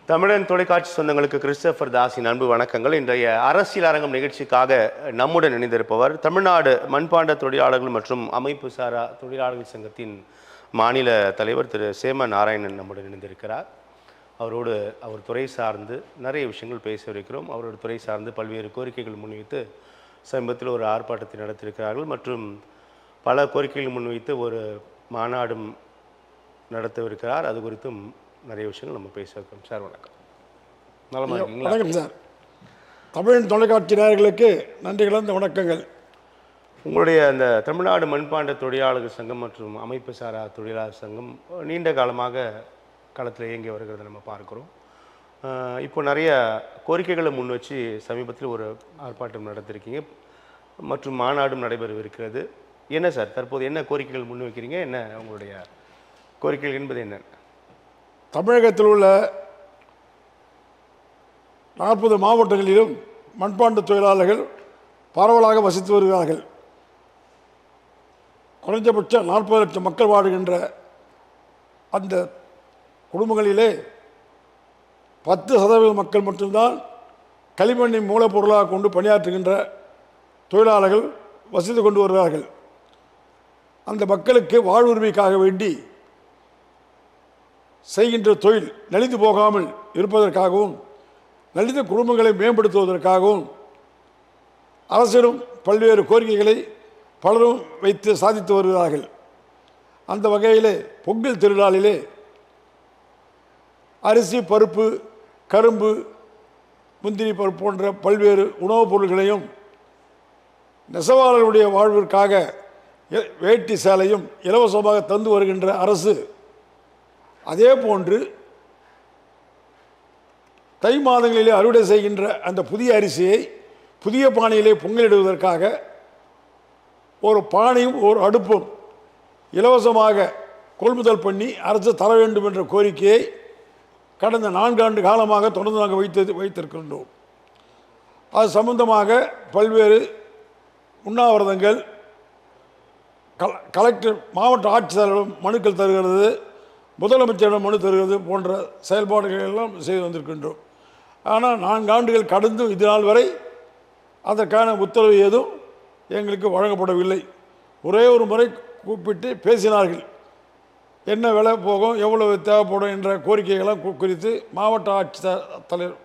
தமிழன் தொலைக்காட்சி சொந்தங்களுக்கு கிறிஸ்டோபர் தாஸின் அன்பு வணக்கங்கள். இன்றைய அரசியல் அரங்கம் நிகழ்ச்சிக்காக நம்முடன் இணைந்திருப்பவர் தமிழ்நாடு மண்பாண்ட தொழிலாளர்கள் மற்றும் அமைப்பு சாரா தொழிலாளர்கள் சங்கத்தின் மாநில தலைவர் திரு சேம நாராயணன் நம்முடன் இணைந்திருக்கிறார். அவரோடு அவர் துறை சார்ந்து நிறைய விஷயங்கள் பேச இருக்கிறோம். அவரோட துறை சார்ந்து பல்வேறு கோரிக்கைகள் முன்வைத்து சமீபத்தில் ஒரு ஆர்ப்பாட்டத்தை நடத்தியிருக்கிறார்கள் மற்றும் பல கோரிக்கைகள் முன்வைத்து ஒரு மாநாடும் நடத்தவிருக்கிறார். அது குறித்தும் நிறைய விஷயங்கள் நம்ம பேச இருக்கோம். சார் வணக்கம். நலமா இருக்கீங்களா? வணக்கம் சார். தமிழ் தொலைக்காட்சி நேயர்களுக்கு நன்றி கலந்த வணக்கங்கள். உங்களுடைய அந்த தமிழ்நாடு மண்பாண்ட தொழிலாளர்கள் சங்கம் மற்றும் அமைப்பு சாரா தொழிலாளர் சங்கம் நீண்ட காலமாக களத்தில் இயங்கி வருகிறத நம்ம பார்க்குறோம். இப்போ நிறைய கோரிக்கைகளை முன் வச்சு சமீபத்தில் ஒரு ஆர்ப்பாட்டம் நடத்திருக்கீங்க மற்றும் மாநாடும் நடைபெறவிருக்கிறது. என்ன சார் தற்போது என்ன கோரிக்கைகள் முன் வைக்கிறீங்க? என்ன உங்களுடைய கோரிக்கைகள் என்பது என்ன? தமிழகத்தில் உள்ள 40 மாவட்டங்களிலும் மண்பாண்ட தொழிலாளர்கள் பரவலாக வசித்து வருகிறார்கள். குறைஞ்சபட்சம் 40 லட்சம் மக்கள் வாழுகின்ற அந்த குடும்பங்களிலே 10% மக்கள் மட்டும்தான் களிமண்ணை மூலப்பொருளாக கொண்டு பணியாற்றுகின்ற தொழிலாளர்கள் வசித்து கொண்டு வருகிறார்கள். அந்த மக்களுக்கு வாழ்வுரிமைக்காக வேண்டி செய்கின்ற தொழில் நலிந்து போகாமல் இருப்பதற்காகவும் நலிந்த குடும்பங்களை மேம்படுத்துவதற்காகவும் அரசிடம் பல்வேறு கோரிக்கைகளை பலரும் வைத்து சாதித்து வருகிறார்கள். அந்த வகையிலே பொங்கல் திருநாளிலே அரிசி, பருப்பு, கரும்பு, முந்திரி பருப்பு போன்ற பல்வேறு உணவுப் பொருட்களையும் நெசவாளர்களுடைய வாழ்விற்காக வேட்டி சேலையும் இலவசமாக தந்து வருகின்ற அரசு, அதே போன்று தை மாதங்களிலே அறுவடை செய்கின்ற அந்த புதிய அரிசியை புதிய பானையிலே பொங்கலிடுவதற்காக ஒரு பானையும் ஒரு அடுப்பும் இலவசமாக கொள்முதல் பண்ணி அரசு தர வேண்டும் என்ற கோரிக்கையை கடந்த 4 ஆண்டு காலமாக தொடர்ந்து நாங்கள் வைத்திருக்கின்றோம். அது சம்பந்தமாக பல்வேறு உண்ணாவிரதங்கள், கலெக்டர், மாவட்ட ஆட்சித்தலைவரும் மனுக்கள் தருகிறது, முதலமைச்சரிடம் மனு தருகிறது போன்ற செயல்பாடுகள் எல்லாம் செய்து வந்திருக்கின்றோம். ஆனால் 4 ஆண்டுகள் கடந்தும் இது நாள் வரை அதற்கான உத்தரவு ஏதும் எங்களுக்கு வழங்கப்படவில்லை. ஒரே ஒரு முறை கூப்பிட்டு பேசினார்கள். என்ன விலை போகும், எவ்வளவு தேவைப்படும் என்ற கோரிக்கைகளாம் குறித்து மாவட்ட ஆட்சித்தலைவர்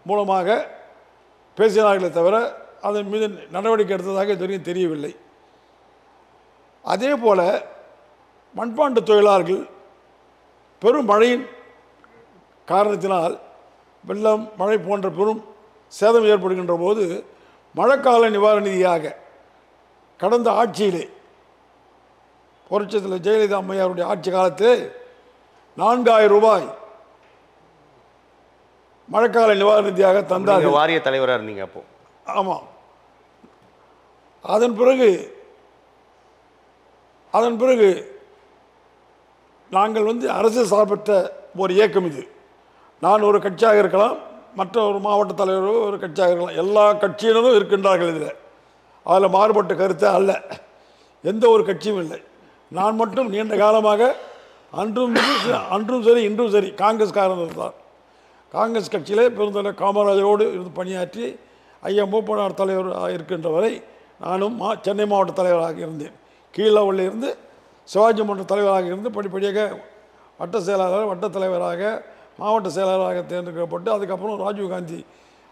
மூலமாக பேசினார்களே தவிர அதன் மீது நடவடிக்கை எடுத்ததாக இதுவரைக்கும் தெரியவில்லை. அதே போல் மண்பாண்ட தொழிலாளர்கள் பெரும் மழையின் காரணத்தினால் வெள்ளம், மழை போன்ற பெரும் சேதம் ஏற்படுகின்ற போது மழைக்கால நிவாரண நிதியாக கடந்த ஆட்சியிலே புரட்சித்தில் ஜெயலலிதா அம்மையாருடைய ஆட்சி காலத்தில் 4000 ரூபாய் மழைக்கால நிவாரண நிதியாக தந்தார்கள். வாரிய தலைவராக இருந்தீங்க அப்போ? ஆமாம். அதன் பிறகு நாங்கள் அரசு சார்பற்ற ஒரு இயக்கம். இது நான் ஒரு கட்சியாக இருக்கலாம், மற்ற ஒரு மாவட்ட தலைவரோ ஒரு கட்சியாக இருக்கலாம், எல்லா கட்சியினரும் இருக்கின்றார்கள். இதில் அதில் மாறுபட்ட கருத்தை அல்ல, எந்த ஒரு கட்சியும் இல்லை. நான் மட்டும் நீண்ட காலமாக அன்றும் சரி இன்றும் சரி காங்கிரஸ்காரன் இருந்தார். காங்கிரஸ் கட்சியிலே பெருந்தலைவர் காமராஜரோடு இருந்து பணியாற்றி ஐயா மூப்பனார் தலைவராக இருக்கின்ற வரை நானும் சென்னை மாவட்ட தலைவராக இருந்தேன். கீழவள்ளில் இருந்து சிவாஜி மன்ற தலைவராக இருந்து படிப்படியாக வட்ட செயலாளர், வட்ட தலைவராக, மாவட்ட செயலாளராக தேர்ந்தெடுக்கப்பட்டு அதுக்கப்புறம் ராஜீவ்காந்தி,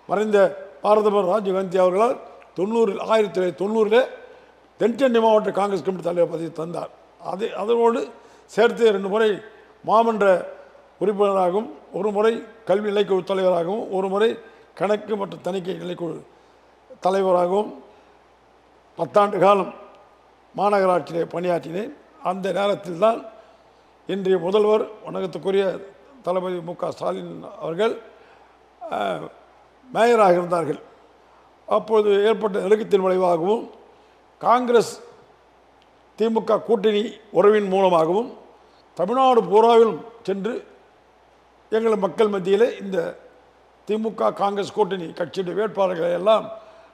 மறைந்த பாரதமர் ராஜீவ்காந்தி அவர்களால் 1990 தென்சென்னை மாவட்ட காங்கிரஸ் கமிட்டி தலைவர் பதவி தந்தார். அதனோடு சேர்த்து 2 முறை மாமன்ற உறுப்பினராகவும், ஒரு முறை கல்வி நிலைக்குழு தலைவராகவும், ஒரு முறை கணக்கு மற்றும் தணிக்கை நிலைக்குழு தலைவராகவும் 10 ஆண்டு காலம் மாநகராட்சியிலே பணியாற்றினேன். அந்த நேரத்தில் தான் இன்றைய முதல்வர் வணக்கத்துக்குரிய தளபதி மு.க. ஸ்டாலின் அவர்கள் மேயராக இருந்தார்கள். அப்போது ஏற்பட்ட நெருக்கத்தின் விளைவாகவும் காங்கிரஸ் திமுக கூட்டணி உறவின் மூலமாகவும் தமிழ்நாடு பூராவிலும் சென்று எங்கள் மக்கள் மத்தியிலே இந்த திமுக காங்கிரஸ் கூட்டணி கட்சியுடைய வேட்பாளர்களை எல்லாம்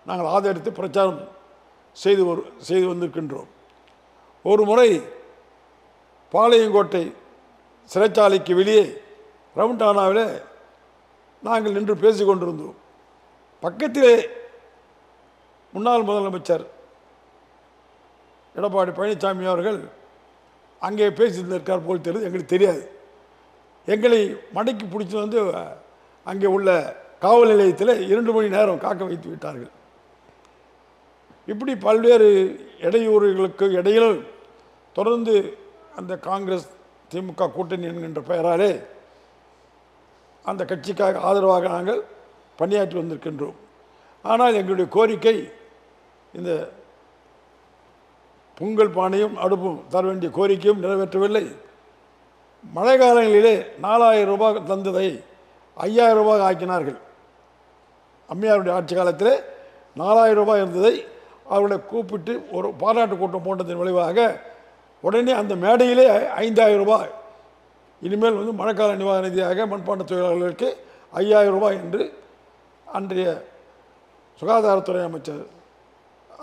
நாங்கள் ஆதரித்து பிரச்சாரம் செய்து வந்திருக்கின்றோம். ஒரு முறை பாளையங்கோட்டை சிறைச்சாலைக்கு வெளியே ரவுண்டானாவில் நாங்கள் நின்று பேசிக் கொண்டிருந்தோம். பக்கத்திலே முன்னாள் முதலமைச்சர் எடப்பாடி பழனிசாமி அவர்கள் அங்கே பேசியிருந்திருக்கார் போல் தெரியுது, எங்களுக்கு தெரியாது. எங்களை மடக்கி பிடிச்சி வந்து அங்கே உள்ள காவல் நிலையத்தில் 2 மணி நேரம் காக்க வைத்து விட்டார்கள். இப்படி பல்வேறு இடையூறுகளுக்கு இடையிலும் தொடர்ந்து அந்த காங்கிரஸ் திமுக கூட்டணி என்கின்ற பெயராலே அந்த கட்சிக்காக ஆதரவாக நாங்கள் பணியாற்றி வந்திருக்கின்றோம். ஆனால் எங்களுடைய கோரிக்கை இந்த பொங்கல் பானையும் அடுப்பும் தர வேண்டிய கோரிக்கையும் நிறைவேற்றவில்லை. மழை காலங்களிலே 4000 ரூபாய் தந்ததை 5000 ரூபாய் ஆக்கினார்கள். அம்மையாருடைய ஆட்சி காலத்தில் 4000 ரூபாய் இருந்ததை அவர்களை கூப்பிட்டு ஒரு பாராட்டு கூட்டம் போட்டதன் விளைவாக உடனே அந்த மேடையிலே 5000 ரூபாய் இனிமேல் வந்து மழைக்கால நிவாரண நிதியாக மண்பாண்ட தொழிலாளர்களுக்கு 5000 ரூபாய் என்று அன்றைய சுகாதாரத்துறை அமைச்சர்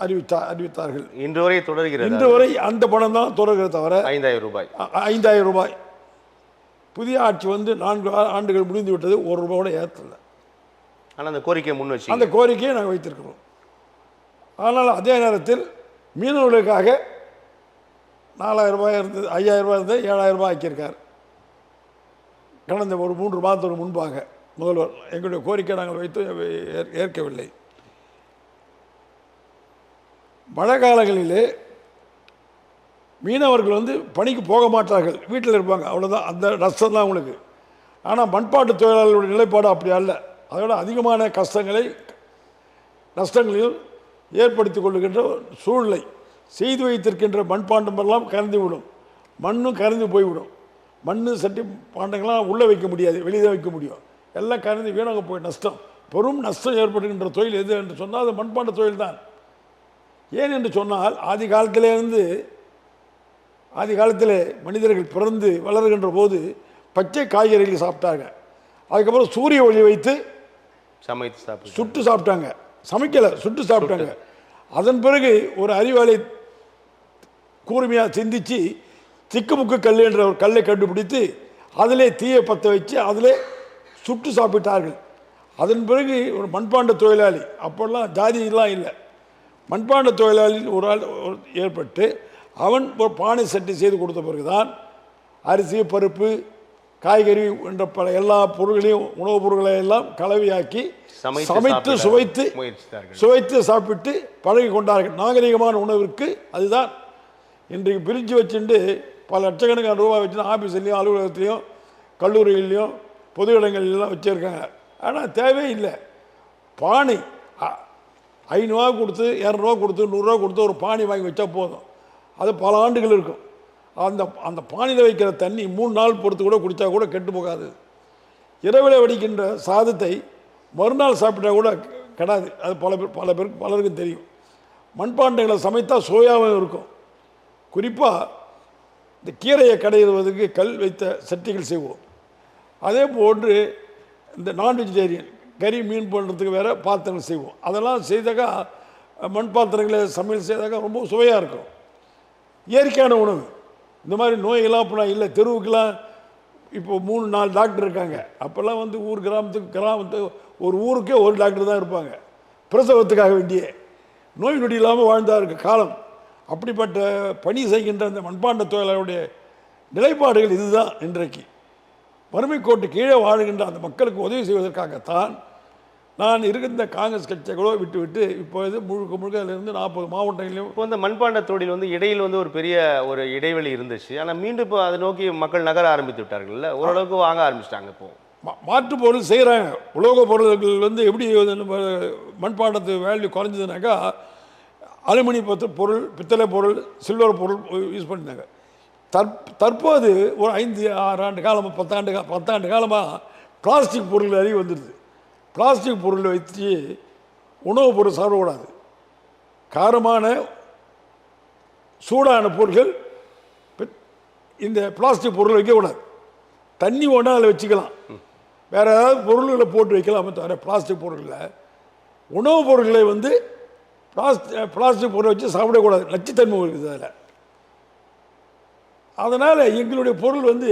அறிவித்தார்கள். இன்று வரை தொடர்கிறது. இன்று வரை அந்த பணம் தான் தொடர்கிறது தவிர 5000 ரூபாய் 5000 ரூபாய். புதிய ஆட்சி வந்து 4 ஆண்டுகள் முடிந்து விட்டது, 1 ரூபாய் கூட ஏற்றல. ஆனால் அந்த கோரிக்கையை முன் வச்சு அந்த கோரிக்கையை நாங்கள் வைத்திருக்கிறோம். ஆனால் அதே நேரத்தில் மீனவர்களுக்காக 4000 ரூபாய் இருந்தது, 5000 ரூபாய் இருந்தது, 7000 ரூபாய் ஆக்கியிருக்கார். கடந்த ஒரு 3 மாதத்துக்கு முன்பாக முதல்வர் எங்களுடைய கோரிக்கை நாங்கள் வைத்து ஏற்கவில்லை. மழை காலங்களிலே மீனவர்கள் வந்து பணிக்கு போக மாட்டார்கள், வீட்டில் இருப்பாங்க, அவ்வளோதான். அந்த நஷ்டம் தான் அவங்களுக்கு. ஆனால் மண்பாட்டு தொழிலாளர்களுடைய நிலைப்பாடு அப்படி அல்ல. அதோட அதிகமான நஷ்டங்களையும் ஏற்படுத்தி கொள்ளுகின்ற சூழ்நிலை. செய்து வைத்திருக்கின்ற மண்பாண்டம் எல்லாம் கரைந்து விடும், மண்ணும் கரைந்து போய்விடும். மண் சட்டி பாண்டங்கள்லாம் உள்ளே வைக்க முடியாது, வெளியே வைக்க முடியும். எல்லாம் கரைந்து வீணாக போய் நஷ்டம், பெரும் நஷ்டம் ஏற்படுகின்ற தொழில் எது என்று சொன்னால் அது மண்பாண்ட தொழில் தான். ஏன் என்று சொன்னால் ஆதி காலத்தில் மனிதர்கள் பிறந்து வளர்கின்ற போது பச்சை காய்கறிகள் சாப்பிட்டாங்க. அதுக்கப்புறம் சூரிய ஒளி வைத்து சமைத்து சுட்டு சாப்பிட்டாங்க. சமைக்கலை, சுட்டு சாப்பிட்டாங்க. அதன் பிறகு ஒரு அறிவாளி கூர்மையாக சிந்திச்சு திக்குமுக்கு கல் என்ற ஒரு கல்லை கண்டுபிடித்து அதிலே தீயை பற்ற வச்சு அதிலே சுட்டு சாப்பிட்டார்கள். அதன் பிறகு ஒரு மண்பாண்ட தொழிலாளி, அப்போல்லாம் ஜாதியெல்லாம் இல்லை, மண்பாண்ட தொழிலாளி ஒரு ஆள் ஏற்பட்டு அவன் ஒரு பானை சட்டி செய்து கொடுத்த பிறகுதான் அரிசி பருப்பு காய்கறி என்ற பல எல்லா பொருள்களையும் உணவுப் பொருட்களை எல்லாம் கலவையாக்கி சமைத்து சுவைத்து சாப்பிட்டு பழகி கொண்டார்கள். நாகரிகமான உணவிற்கு அதுதான். இன்றைக்கு பிரித்து வச்சுட்டு பல லட்சக்கணக்கான ரூபாய் வச்சு ஆஃபீஸ்லேயும் அலுவலகத்துலேயும் கல்லூரிகள்லையும் பொது இடங்கள்லாம் வச்சுருக்காங்க. ஆனால் தேவையில்லை. பானை 500 ரூபா கொடுத்து 200 ரூபா கொடுத்து 100 ரூபா கொடுத்து ஒரு பானை வாங்கி வச்சா போதும். அது பல ஆண்டுகள் இருக்கும். அந்த பானையில் வைக்கிற தண்ணி 3 நாள் பொறுத்து கூட குடித்தா கூட கெட்டு போகாது. இரவில் வடிக்கின்ற சாதத்தை மறுநாள் சாப்பிட்டா கூட கெடாது. அது பலருக்கும் தெரியும். மண்பாண்டங்களை சமைத்தா சுவையாகவும் இருக்கும். குறிப்பாக இந்த கீரையை கடையிடுவதற்கு கல் வைத்த சட்டிகள் செய்வோம். அதே போன்று இந்த நான் வெஜிடேரியன் கறி மீன் பண்ணுறதுக்கு வேறு பாத்திரங்கள் செய்வோம். அதெல்லாம் செய்தாக்கா மண் பாத்திரங்களை சமையல் செய்தாக்கா ரொம்ப சுவையாக இருக்கும். இயற்கையான உணவு. இந்த மாதிரி நோயெல்லாம் இப்போலாம் இல்லை. தெருவுக்கெல்லாம் இப்போ 3-4 டாக்டர் இருக்காங்க. அப்போல்லாம் வந்து கிராமத்துக்கு ஒரு ஊருக்கே ஒரு டாக்டர் தான் இருப்பாங்க. பிரசவத்துக்காக வேண்டிய நோய் நொடி இல்லாமல் வாழ்ந்தா இருக்க காலம். அப்படிப்பட்ட பணி செய்கின்ற அந்த மண்பாண்ட தொழிலாளருடைய நிலைப்பாடுகள் இதுதான். இன்றைக்கு வறுமை கோட்டு கீழே வாழுகின்ற அந்த மக்களுக்கு உதவி செய்வதற்காகத்தான் நான் இருக்கின்ற காங்கிரஸ் கட்சிகளோ விட்டு இப்போது முழுக்க அதிலிருந்து 40 மாவட்டங்களிலும் இப்போ இந்த மண்பாண்ட தொழில் வந்து இடையில் வந்து ஒரு பெரிய ஒரு இடைவெளி இருந்துச்சு. ஆனால் மீண்டும் இப்போ அதை நோக்கி மக்கள் நகர ஆரம்பித்து விட்டார்கள்ல, ஓரளவுக்கு வாங்க ஆரம்பிச்சிட்டாங்க. இப்போ மாற்று பொருள் செய்கிறாங்க. உலோக பொருள்கள் வந்து எப்படி மண்பாண்டத்து வேல்யூ குறைஞ்சதுனாக்கா அலுமினி பொருள், பித்தளை பொருள், சில்வர் பொருள் யூஸ் பண்ணிட்டாங்க. தற்போது ஒரு 5-6 ஆண்டு காலமாக 10 ஆண்டு காலமாக பிளாஸ்டிக் பொருள் அறிவு வந்துடுது. பிளாஸ்டிக் பொருளை வச்சு உணவுப் பொருள் சாப்பிடக்கூடாது. காரமான சூடான பொருட்கள் இந்த பிளாஸ்டிக் பொருள் வைக்கக்கூடாது. தண்ணி ஒன்றா அதில் வச்சுக்கலாம், வேறு ஏதாவது பொருள்களை போட்டு வைக்கலாம். தவிர பிளாஸ்டிக் பொருட்களில் உணவுப் பொருட்களை வந்து பிளாஸ்டிக் பொருளை வச்சு சாப்பிடக்கூடாது. நச்சுத்தன்மை இருக்குது அதில். அதனால் எங்களுடைய பொருள் வந்து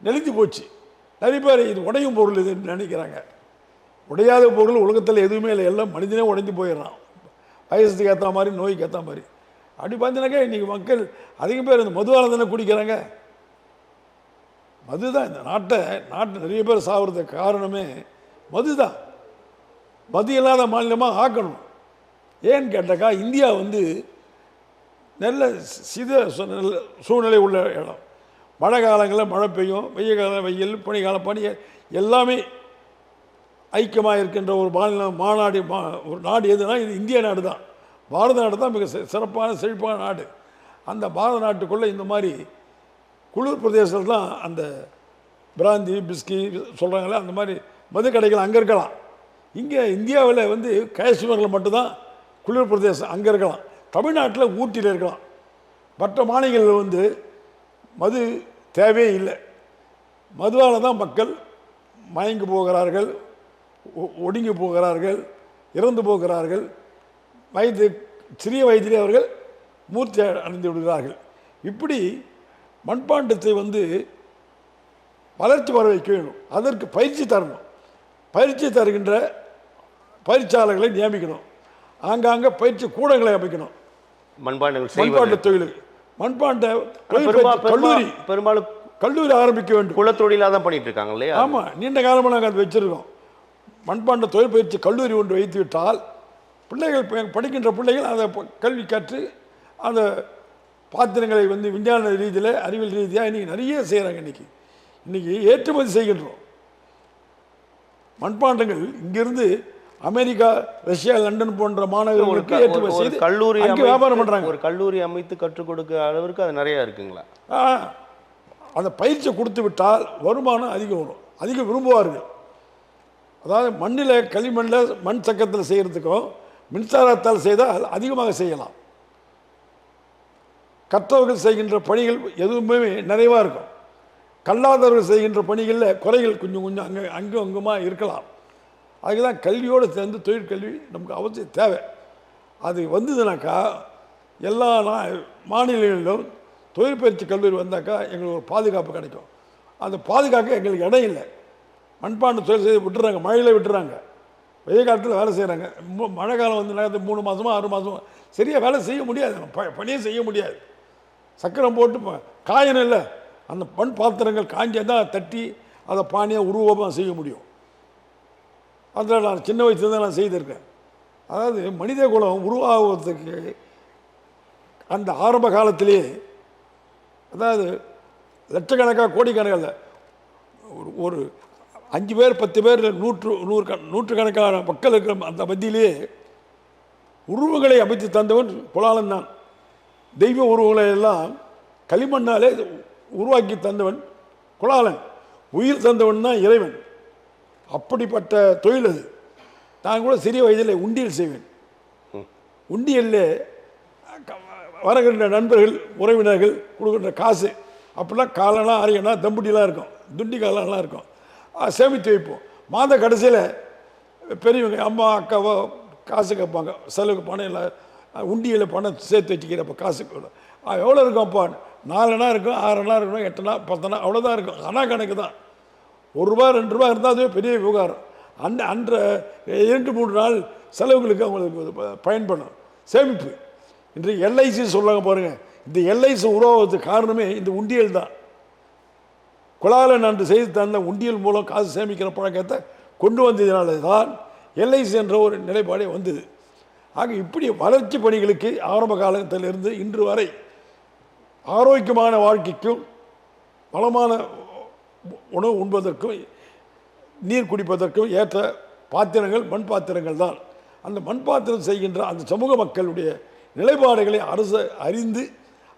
நெளிந்து போச்சு. நிறைய பேர் இது உடையும் பொருள் இதுன்னு நினைக்கிறாங்க. உடையாத பொருள் உலகத்தில் எதுவுமே இல்லை, எல்லாம் மனிதனே உடைஞ்சு போயிடுறான், வயசுக்கு ஏற்ற மாதிரி நோய்க்கு ஏற்ற மாதிரி. அப்படி பார்த்தீங்கன்னாக்கா இன்றைக்கி மக்கள் அதிகம் பேர் இந்த மதுவால் தானே குடிக்கிறாங்க. மது தான் இந்த நாட்டை நிறைய பேர் சாகிறதுக்கு காரணமே மது தான். மது இல்லாத மாநிலமாக ஆக்கணும். ஏன்னு கேட்டாக்கா இந்தியா நல்ல சூழ்நிலை உள்ள இடம். மழை காலங்களில் மழை பெய்யும், வெய்ய காலம் வெயில், பனிக்காலம் பனி, எல்லாமே ஐக்கியமாக இருக்கின்ற ஒரு ஒரு நாடு எதுனா இது இந்திய நாடு தான். பாரத நாடு தான் மிக சிறப்பான செழிப்பான நாடு. அந்த பாரத நாட்டுக்குள்ளே இந்த மாதிரி குளிர் பிரதேசத்தில் தான் அந்த பிராந்தி பிஸ்கி சொல்கிறாங்களே அந்த மாதிரி மது கடைகள் அங்கே இருக்கலாம். இங்கே இந்தியாவில் காஷ்மீரில் மட்டும்தான் குளிர் பிரதேசம் அங்கே இருக்கலாம். தமிழ்நாட்டில் ஊட்டியில் இருக்கலாம். மற்ற மாநிலங்களில் மது தேவையே இல்லை. மதுவால் தான் மக்கள் மயங்கி போகிறார்கள், ஒடுங்கி போகிறார்கள், இறந்து போகிறார்கள். சிறிய வயதிலே அவர்கள் மூர்த்தி அடைந்து விடுகிறார்கள். இப்படி மண்பாண்டத்தை வளர்ச்சி வர வைக்க வேண்டும். அதற்கு பயிற்சி தரணும். பயிற்சி தருகின்ற பயிற்சியாளர்களை நியமிக்கணும். ஆங்காங்கே பயிற்சி கூடங்களை அமைக்கணும். மண்பாண்ட தொழிலுக்கு மண்பாண்ட கல்லூரி பெரும்பாலும் கல்லூரி ஆரம்பிக்க வேண்டும். குலத்தொழிலாக தான் பண்ணிட்டு இருக்காங்க இல்லையா? ஆமாம், நீண்ட காலமாக நாங்கள் அதை வச்சுருக்கோம். மண்பாண்ட தொழில் பயிற்சி கல்லூரி ஒன்று வைத்து விட்டால் பிள்ளைகள் படிக்கின்ற பிள்ளைகள் அதை கல்வி கற்று அந்த பாத்திரங்களை விஞ்ஞான ரீதியில் அறிவியல் ரீதியாக இன்றைக்கி நிறைய செய்கிறாங்க. இன்றைக்கி ஏற்றுமதி செய்கின்றோம். மண்பாண்டங்கள் இங்கிருந்து அமெரிக்கா, ரஷ்யா, லண்டன் போன்ற மாணவர்களுக்கு ஏற்றுமதி செய்து கல்லூரி வியாபாரம் பண்ணுறாங்க. ஒரு கல்லூரி அமைத்து கற்றுக் கொடுக்க அளவிற்கு அது நிறையா இருக்குங்களா? அந்த பயிற்சி கொடுத்து விட்டால் வருமானம் அதிகம் வரும், அதிகம் விரும்புவார்கள். அதாவது மண்ணில் களிமண்ணில் மண் சக்கரத்தில் செய்கிறதுக்கும் மின்சாரத்தால் செய்தால் அதிகமாக செய்யலாம். கற்றவர்கள் செய்கின்ற பணிகள் எதுவுமே நிறைவாக இருக்கும். கல்லாதவர்கள் செய்கின்ற பணிகளில் குறைகள் கொஞ்சம் அங்கும் அங்குமாக இருக்கலாம். அதுக்கு தான் கல்வியோடு சேர்ந்து தொழிற்கல்வி நமக்கு அவசியம் தேவை. அது வந்ததுனாக்கா எல்லா மாநிலங்களிலும் தொழிற்பயிற்சி கல்லூரி வந்தாக்கா எங்களுக்கு ஒரு பாதுகாப்பு கிடைக்கும். அந்த பாதுகாக்க எங்களுக்கு இடம் இல்லை. மண்பாண்ட தொழில் செய்து விட்டுறாங்க, மழையில் விட்டுறாங்க, வெயில் காலத்தில் வேலை செய்கிறாங்க. மழை காலம் 3 மாதமோ 6 மாதமோ சரியாக வேலை செய்ய முடியாது, பணியே செய்ய முடியாது. சக்கரம் போட்டு காயணும் இல்லை, அந்த மண் பாத்திரங்கள் காஞ்சே தான் தட்டி அதை பானியாக உருவமாக செய்ய முடியும். அதில் நான் சின்ன வயசுலேருந்து நான் செய்திருக்கேன். அதாவது மனித குலம் உருவாகுவதற்கு அந்த ஆரம்ப காலத்திலேயே, அதாவது லட்சக்கணக்காக கோடிக்கணக்கில் ஒரு 5 பேர் 10 பேர் நூற்றுக்கணக்கான மக்கள் இருக்கிற அந்த மத்தியிலேயே உருவங்களை அமைத்து தந்தவன் குலாலன் தான். தெய்வ உருவங்களை எல்லாம் களிமண்ணாலே உருவாக்கி தந்தவன் குலாலன். உயிர் தந்தவன் தான் இறைவன். அப்படிப்பட்ட தொழில் அது. நான் கூட சிறிய வயதில் உண்டியல் செய்வேன். உண்டியலில் வருகின்ற நண்பர்கள் உறவினர்கள் கொடுக்குற காசு அப்படிலாம் காலனா அரையனா தம்புட்டிலாம் இருக்கும், துண்டி காலெலாம் இருக்கும், சேமித்து வைப்போம். மாத கடைசியில் பெரியவங்க அம்மா அக்காவோ காசு கேட்பாங்க, செலவுக்கு பணம் இல்லை, உண்டியில் பணம் சேர்த்து வச்சுக்கிறப்ப காசு எவ்வளோ இருக்கும் அப்பா? 4 அணா இருக்கும், 6 அணா இருக்கணும், 8 அணா 10 அணா அவ்வளோதான் இருக்கும். அணா கணக்கு தான். ₹1 ₹2 இருந்தால் அதுவே பெரிய விவகாரம். அன்ற 2-3 நாள் செலவுகளுக்கு அவங்களுக்கு பயன்படும் சேமிப்பு. இன்றைக்கு எல்ஐசி சொல்லுவாங்க பாருங்கள். இந்த எல்ஐசி உருவாவதுக்கு காரணமே இந்த உண்டியல் தான். குலாலன் அன்று செய்து தந்த உண்டியல் மூலம் காசு சேமிக்கிற பழக்கத்தை கொண்டு வந்ததினால தான் எல்ஐசி என்ற ஒரு நிலைப்பாடே வந்தது. ஆக இப்படி வளர்ச்சி பணிகளுக்கு ஆரம்ப காலத்திலிருந்து இன்று வரை ஆரோக்கியமான வாழ்க்கைக்கும் வளமான உணவு உண்பதற்கும் நீர் குடிப்பதற்கும் ஏற்ற பாத்திரங்கள் மண் பாத்திரங்கள் தான். அந்த மண் பாத்திரம் செய்கின்ற அந்த சமூக மக்களுடைய நிலைப்பாடுகளை அரசு அறிந்து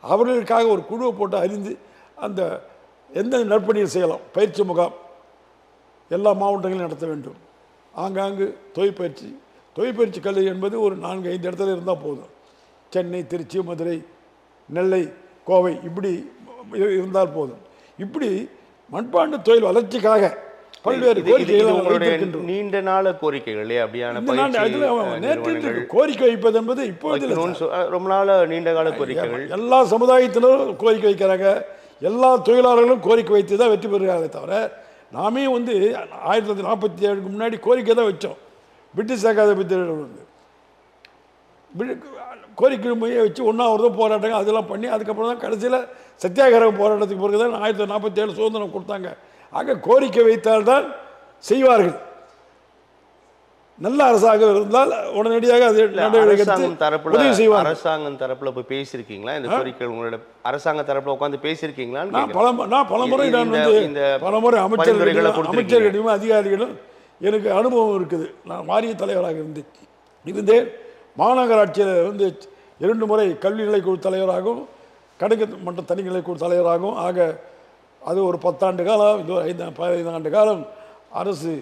அவர்களுக்காக ஒரு குழுவை போட்டு அறிந்து அந்த எந்த நற்பணியில் செய்யலாம். பயிற்சி முகாம் எல்லா மாவட்டங்களிலும் நடத்த வேண்டும். ஆங்காங்கு தொழிற்பயிற்சி கல்லூரி என்பது ஒரு 4-5 இடத்துல இருந்தால் போதும். சென்னை, திருச்சி, மதுரை, நெல்லை, கோவை இப்படி இருந்தால் போதும். இப்படி மண்பாண்ட தொழில் வளர்ச்சிக்காக பல்வேறு கோரிக்கைகள் நீண்ட நாள கோரிக்கைகள் கோரிக்கை வைப்பது என்பது இப்போது ரொம்ப நாள் நீண்ட கால கோரிக்கைகள். எல்லா சமுதாயத்தினரும் கோரிக்கை வைக்கிறாங்க, எல்லா தொழிலாளர்களும் கோரிக்கை வைத்து தான் வெற்றி பெறுகிறார்களே தவிர நாமே வந்து 1947க்கு முன்னாடி கோரிக்கை தான் வச்சோம். பிரிட்டிஷ் ஏகாதிபத்தியம் வந்து கோரிக்கை மைய வச்சு ஒன்றாவது போராட்டங்கள் அதெல்லாம் பண்ணி அதுக்கப்புறம் தான் கடைசியில் சத்தியாகிரக போராட்டத்துக்கு பிறகு தான் 1947 சுதந்திரம் கொடுத்தாங்க. ஆக கோரிக்கை வைத்தால்தான் செய்வார்கள். நல்ல அரசாங்கம் இருந்தால் உடனடியாக அது உதவி செய்வாங்க. அரசாங்கம் தரப்புல போய் பேசியிருக்கீங்களா இந்த கோரிக்கை? உங்களோட அரசாங்க தரப்புல உட்காந்து பேசியிருக்கீங்களான்னு நான் பலமுறை பலமுறை அமைச்சர்களிடம் அதிகாரிகளும் எனக்கு அனுபவம் இருக்குது. நான் வாரிய தலைவராக இருந்தேன். மாநகராட்சியில் வந்து 2 முறை கல்வி நிலைக்குழு தலைவராகவும் கணக்கு மன்ற தனிநிலைக்குழு தலைவராகவும் ஆக அது ஒரு 10 ஆண்டு காலம், இது ஒரு 15 ஆண்டு காலம் அரசு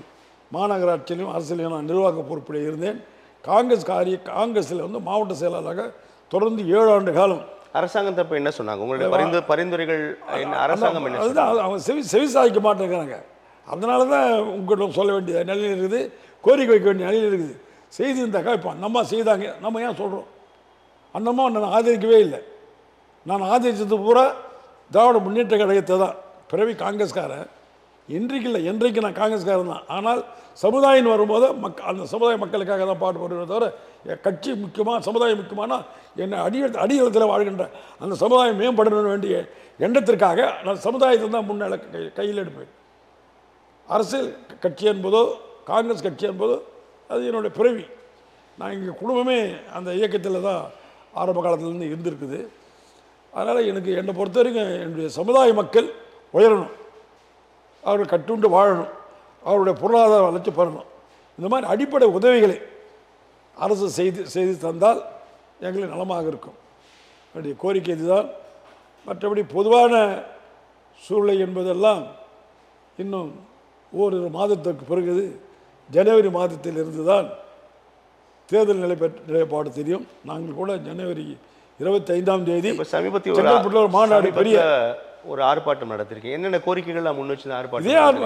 மாநகராட்சியிலும் அரசியலும் நான் நிர்வாக பொறுப்பில் இருந்தேன். காங்கிரஸில் வந்து மாவட்ட செயலாளராக தொடர்ந்து 7 ஆண்டு காலம். அரசாங்கம் தப்பு என்ன சொன்னாங்க? உங்களுடைய பரிந்துரைகள் அரசாங்கம் என்ன? அதுதான் அவங்க செவிசாய்க்க மாட்டேங்கிறாங்க. அதனால தான் உங்கள்கிட்ட சொல்ல வேண்டிய நிலையில் இருக்குது, கோரிக்கை வைக்க வேண்டிய நிலையில் இருக்குது. செய்தி இருந்தாக்கா இப்போ அந்தம்மா செய்தாங்க, நம்ம ஏன் சொல்கிறோம்? அந்தம்மா நான் ஆதரிக்கவே இல்லை. நான் ஆதரித்தது பூரா திராவிட முன்னேற்ற கழகத்தை தான். பிறவி காங்கிரஸ்காரன், இன்றைக்கு இல்லை, என்றைக்கு நான் காங்கிரஸ்காரன் தான். ஆனால் சமுதாயம் வரும்போது அந்த சமுதாய மக்களுக்காக தான் பாடுபடுறத தவிர கட்சி முக்கியமாக சமுதாயம் முக்கியமானா என்னை அடியளத்தில் வாழ்கின்ற அந்த சமுதாயம் மேம்பட வேண்டிய எண்ணத்திற்காக நான் சமுதாயத்தை தான் முன்னிலை கையில் எடுப்பேன். அரசியல் கட்சி என்பதோ காங்கிரஸ் கட்சி என்பதோ அது என்னுடைய பிறவி. நான் எங்கள் குடும்பமே அந்த இயக்கத்தில் தான் ஆரம்ப காலத்துலேருந்து இருந்திருக்குது. அதனால் என்னை பொறுத்த வரைக்கும் என்னுடைய சமுதாய மக்கள் உயரணும், அவர்கள் கட்டுண்டு வாழணும், அவருடைய பொருளாதார வளர்ச்சி பெறணும். இந்த மாதிரி அடிப்படை உதவிகளை அரசு செய்து தந்தால் எங்களுக்கு நலமாக இருக்கும். என்னுடைய கோரிக்கை இதுதான். மற்றபடி பொதுவான சூழ்நிலை என்பதெல்லாம் இன்னும் ஓரிரு மாதத்திற்கு பிறகு ஜனவரி மாதத்தில் இருந்து தான் தேர்தல் நிலைப்பாடு தெரியும். நாங்கள் கூட ஜனவரி 25ஆம் தேதி சமீபத்தில் ஒரு மாநாடு பெரிய ஒரு ஆர்ப்பாட்டம் நடத்திருக்கீங்க. என்னென்ன கோரிக்கைகள் முன் வச்சு ஆர்ப்பாட்டம்?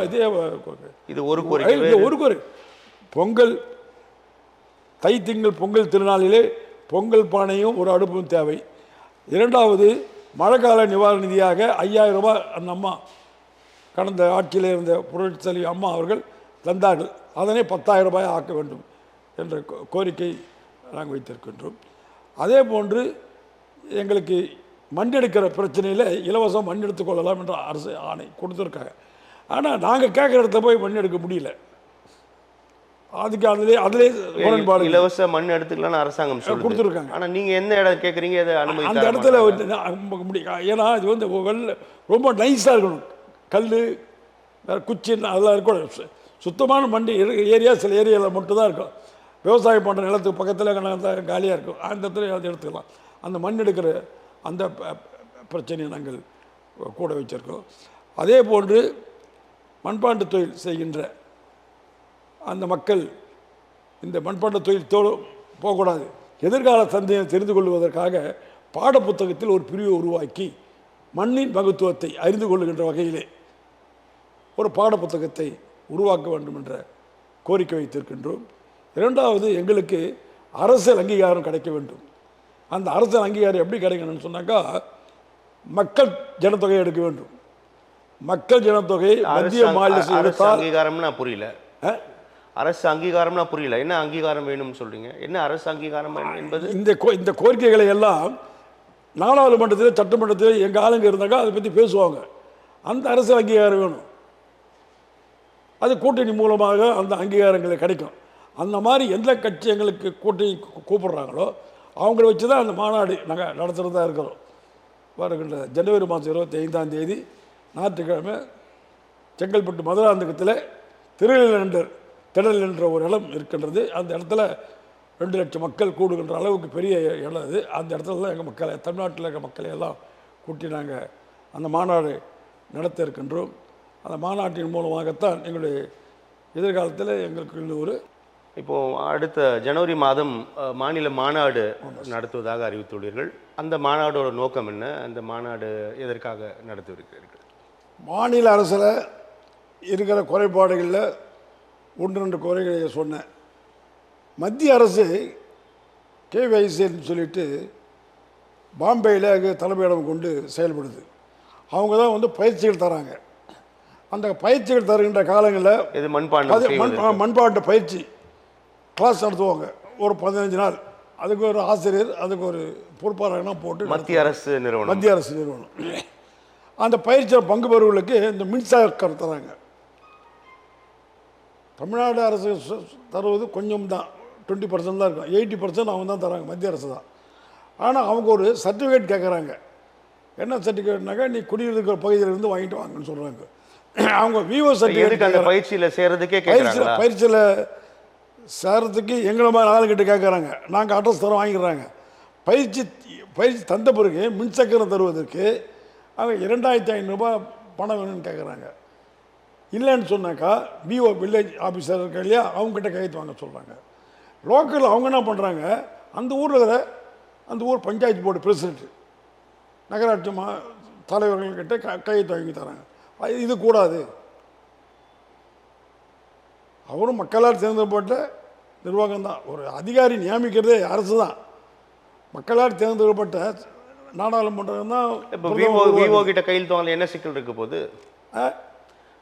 இது ஒரு கோரிக்கை. பொங்கல் திங்கள் பொங்கல் திருநாளிலே பொங்கல் பானையும் ஒரு அடுப்பும் தேவை. 2வது மழைக்கால நிவாரண நிதியாக 5000 ரூபாய் அந்த அம்மா கடந்த ஆட்சியில் இருந்த புரட்சித்தலைவி அம்மா அவர்கள் தந்தார்கள். அதனை 10,000 ரூபாய் ஆக்க வேண்டும் என்ற கோரிக்கை நாங்கள் வைத்திருக்கின்றோம். அதே போன்று எங்களுக்கு மண் எடுக்கிற பிரச்சனையில் இலவசம் மண் எடுத்துக்கொள்ளலாம் என்ற அரசு ஆணை கொடுத்துருக்காங்க. ஆனால் நாங்கள் கேட்குற இடத்துல போய் மண் எடுக்க முடியல. அதுக்கு அதிலே உடன்பாடு. இலவச மண் எடுத்துக்கலாம்னு அரசாங்கம் கொடுத்துருக்காங்க. ஆனால் நீங்கள் எந்த இடம் கேட்குறீங்க? அந்த இடத்துல முடியும். ஏன்னா இது வந்து ரொம்ப நைஸாக இருக்கணும். கல் குச்சி அதெல்லாம் இருக்கணும். சுத்தமான மண் ஏரியா சில ஏரியாவில் மட்டும்தான் இருக்கும். விவசாயம் பண்ணுற நிலத்துக்கு பக்கத்தில் காலியாக இருக்கும். அந்த இடத்துல எடுத்துக்கலாம். அந்த மண் எடுக்கிற அந்த பிரச்சனையை நாங்கள் கூட வச்சுருக்கோம். அதே போன்று மண்பாண்ட தொழில் செய்கின்ற அந்த மக்கள் இந்த மண்பாண்ட தொழில் போகக்கூடாது. எதிர்கால சந்தையை தெரிந்து கொள்வதற்காக பாடப்புத்தகத்தில் ஒரு பிரிவை உருவாக்கி மண்ணின் மகத்துவத்தை அறிந்து கொள்ளுகின்ற வகையிலே ஒரு பாடப்புத்தகத்தை உருவாக்க வேண்டும் என்ற கோரிக்கை வைத்திருக்கின்றோம். 2வது எங்களுக்கு அரசியல் அங்கீகாரம் கிடைக்க வேண்டும். அந்த அரசியல் அங்கீகாரம் எப்படி கிடைக்கணும்னு சொன்னாக்கா மக்கள் ஜனத்தொகையை எடுக்க வேண்டும். மக்கள் ஜனத்தொகை மத்திய மாநில அங்கீகாரம்னா புரியல. அரசு அங்கீகாரம்னா புரியல. என்ன அங்கீகாரம் வேணும்னு சொல்றீங்க? என்ன அரசு அங்கீகாரம் என்பது? இந்த கோரிக்கைகளை எல்லாம் நாடாளுமன்றத்தில் சட்டமன்றத்தில் எங்கள் ஆளுங்க இருந்தாக்கா அதை பற்றி பேசுவாங்க. அந்த அரசியல் அங்கீகாரம் வேணும். அது கூட்டணி மூலமாக அந்த அங்கீகாரங்களை கிடைக்கும். அந்த மாதிரி எந்த கட்சி எங்களுக்கு கூட்டணி கூப்பிடுறாங்களோ அவங்கள வச்சு தான் அந்த மாநாடு நாங்கள் நடத்துகிறதா இருக்கிறோம். வருகின்ற ஜனவரி மாதம் 25ஆம் தேதி ஞாயிற்றுக்கிழமை செங்கல்பட்டு மதுராந்தகத்தில் திடல் என்ற ஒரு இடம் இருக்கின்றது. அந்த இடத்துல 2 லட்சம் மக்கள் கூடுகின்ற அளவுக்கு பெரிய இடம் அது. அந்த இடத்துல தான் எங்கள் மக்களை, தமிழ்நாட்டில் இருக்கிற மக்களை எல்லாம் கூட்டி நாங்கள் அந்த மாநாடு நடத்த இருக்கின்றோம். அந்த மாநாட்டின் மூலமாகத்தான் எங்களுடைய எதிர்காலத்தில் எங்களுக்கு இப்போது அடுத்த ஜனவரி மாதம் மாநில மாநாடு நடத்துவதாக அறிவித்துள்ளீர்கள். அந்த மாநாடோட நோக்கம் என்ன? அந்த மாநாடு எதற்காக நடத்தியிருக்கிறீர்கள்? மாநில அரசில் இருக்கிற குறைபாடுகளில் 1-2 குறைகளை சொன்னேன். மத்திய அரசு கேவிஐசின்னு சொல்லிட்டு பாம்பேயில் தலைமையிடம் கொண்டு செயல்படுது. அவங்க தான் வந்து பயிற்சிகள் தராங்க. அந்த பயிற்சிகள் தருகின்ற காலங்களில் இது மண்பாண்டம் மண்பாண்ட பயிற்சி கிளாஸ் நடத்துவாங்க ஒரு 15 நாள். அதுக்கு ஒரு ஆசிரியர், அதுக்கு ஒரு பொறுப்பாளர்கள்லாம் போட்டு மத்திய அரசு நிறுவனம் அந்த பயிற்சியில் பங்கு பெறுவர்களுக்கு இந்த மின்சாரம் தராங்க. தமிழ்நாடு அரசு தருவது கொஞ்சம் தான், 20% தான் இருக்கும். 80% அவங்க தான் தராங்க, மத்திய அரசு தான். ஆனால் அவங்க ஒரு சர்டிஃபிகேட் கேட்குறாங்க. என்ன சர்டிஃபிகேட்னாக்கா, நீ குடியிருக்கிற பகுதியிலிருந்து வாங்கிட்டு வாங்கன்னு சொல்கிறாங்க. அவங்க விஓ சர்டிஃபிகேட் அந்த பயிற்சியில் சேர்றதுக்கே பயிற்சியில் சேர்றதுக்கு எங்களை மாதிரி ஆளுகிட்ட கேட்குறாங்க. நாங்கள் அட்ரஸ் தர வாங்கிக்கிறாங்க. பயிற்சி தந்த பிறகு மின்சக்கரம் தருவதற்கு அவங்க 2500 ரூபாய் பணம் வேணும்னு கேட்குறாங்க. இல்லைன்னு சொன்னாக்கா பிஓ வில்லேஜ் ஆஃபீஸர் இருக்கா இல்லையா, அவங்ககிட்ட கையெழுத்து வாங்க சொல்கிறாங்க. லோக்கல் அவங்க என்ன பண்ணுறாங்க, அந்த ஊரில் இருக்கிற அந்த ஊர் பஞ்சாயத்து போர்டு பிரசிடென்ட், நகராட்சி தலைவர்கள்கிட்ட கையெழுத்து வாங்கி தராங்க. இது கூடாது. அவரும் மக்களால் தேர்ந்தெடுக்கப்பட்ட நிர்வாகம் தான். ஒரு அதிகாரி நியமிக்கிறதே அரசு தான். மக்களால் தேர்ந்தெடுக்கப்பட்ட நாடாளுமன்றம் தான். இப்போ விஓ கிட்ட கையெழுத்து வாங்கல என்ன சிக்கல் இருக்க போது?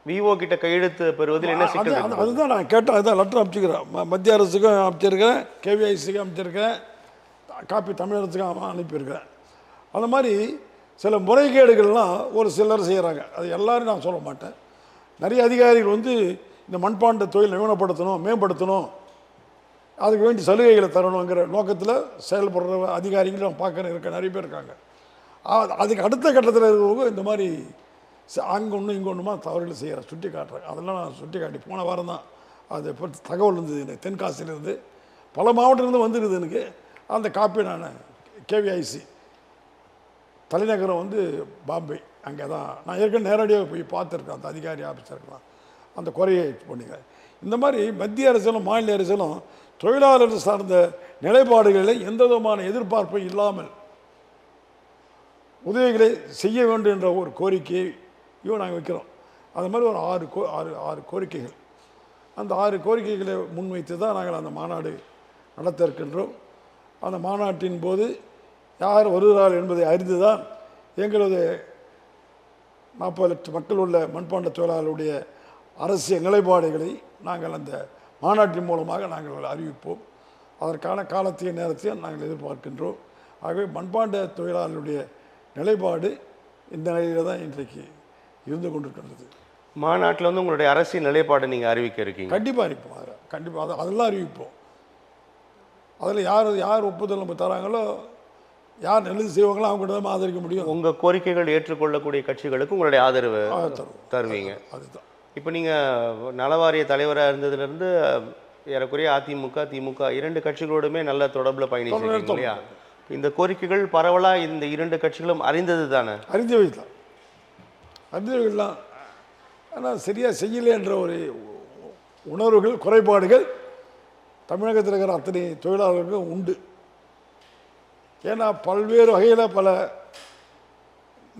விஓ கிட்ட கையெழுத்து பெறுவதில் என்ன சிக்கல்? அதுதான் நான் கேட்டேன். அதுதான் லெட்டர் அனுப்பிச்சிக்கிறேன். மத்திய அரசுக்கும் அனுப்பிச்சிருக்கேன், கேவிஐசிக்கும் அனுப்பிச்சிருக்கேன், காப்பி தமிழகத்துக்கும் அனுப்பியிருக்கேன். அந்த மாதிரி சில முறைகேடுகள்லாம் ஒரு சிலர் செய்கிறாங்க. அது எல்லோரும் நான் சொல்ல மாட்டேன். நிறைய அதிகாரிகள் வந்து இந்த மண்பாண்ட தொழில் நிறுவனப்படுத்தணும், மேம்படுத்தணும், அதுக்கு வேண்டி சலுகைகளை தரணுங்கிற நோக்கத்தில் செயல்படுற அதிகாரிகள் நான் பார்க்குறேன், நிறைய பேர் இருக்காங்க. அதுக்கு அடுத்த கட்டத்தில் இருக்கிறவங்க இந்த மாதிரி அங்கே ஒன்று இங்கே ஒன்றுமா தவறுகளை செய்கிறேன், சுட்டி காட்டுறேன். அதெல்லாம் நான் சுட்டி காட்டி போன வாரம் தான் அதை பற்றி தகவல் இருந்தது எனக்கு. தென்காசியிலேருந்து பல மாவட்டத்திலேருந்து வந்துருக்குது எனக்கு. அந்த காப்பி நான் கேவிஐசி தலைநகரம் வந்து பாம்பே, அங்கே தான் நான் ஏற்கனவே நேரடியாக போய் பார்த்துருக்கேன். அந்த அதிகாரி ஆஃபீஸருக்கெல்லாம் அந்த குறையை பண்ணிங்க. இந்த மாதிரி மத்திய அரசிலும் மாநில அரசிலும் தொழிலாளர்கள் சார்ந்த நிலைப்பாடுகளில் எந்த விதமான எதிர்பார்ப்பும் இல்லாமல் உதவிகளை செய்ய வேண்டும் என்ற ஒரு கோரிக்கையும் நாங்கள் வைக்கிறோம். அது மாதிரி ஒரு ஆறு கோரிக்கைகள், அந்த 6 கோரிக்கைகளை முன்வைத்து தான் நாங்கள் அந்த மாநாடு நடத்த இருக்கின்றோம். அந்த மாநாட்டின் போது யார் வருகிறார்கள் என்பதை அறிந்து தான் எங்களது 40 லட்சம் மக்கள் உள்ள மண்பாண்ட தொழிலாளர்களுடைய அரசியல் நிலைப்பாடுகளை நாங்கள் அந்த மாநாட்டின் மூலமாக நாங்கள் அறிவிப்போம். அதற்கான காலத்தையும் நேரத்தையும் நாங்கள் எதிர்பார்க்கின்றோம். ஆகவே மண்பாண்ட தொழிலாளர்களுடைய நிலைப்பாடு இந்த நிலையில் தான் இன்றைக்கு இருந்து கொண்டிருக்கின்றது. மாநாட்டில் வந்து உங்களுடைய அரசியல் நிலைப்பாடை நீங்கள் அறிவிக்க இருக்கீங்க? கண்டிப்பாக அறிவிப்போம். கண்டிப்பாக அதெல்லாம் அறிவிப்போம். அதில் யார் ஒப்புதல் நம்ம தராங்களோ, யார் நல்லது செய்வாங்களோ அவங்க தான் ஆதரிக்க முடியும். உங்கள் கோரிக்கைகள் ஏற்றுக்கொள்ளக்கூடிய கட்சிகளுக்கு உங்களுடைய ஆதரவு தருவீங்க. அதுதான். இப்போ நீங்கள் நலவாரிய தலைவராக இருந்ததுலேருந்து ஏறக்குறைய அதிமுக, திமுக 2 கட்சிகளோடுமே நல்ல தொடர்பில் பயணிச்சிருக்கீங்க இல்லையா? இந்த கோரிக்கைகள் பரவலாக இந்த 2 கட்சிகளும் அறிந்தது தானே? அறிந்தவைகள்லாம் ஆனால் சரியாக செய்யலை ஒரு உணர்வுகள், குறைபாடுகள் தமிழகத்தில் இருக்கிற அத்தனை தொழிலாளர்களுக்கும் உண்டு. ஏன்னா பல்வேறு வகையில் பல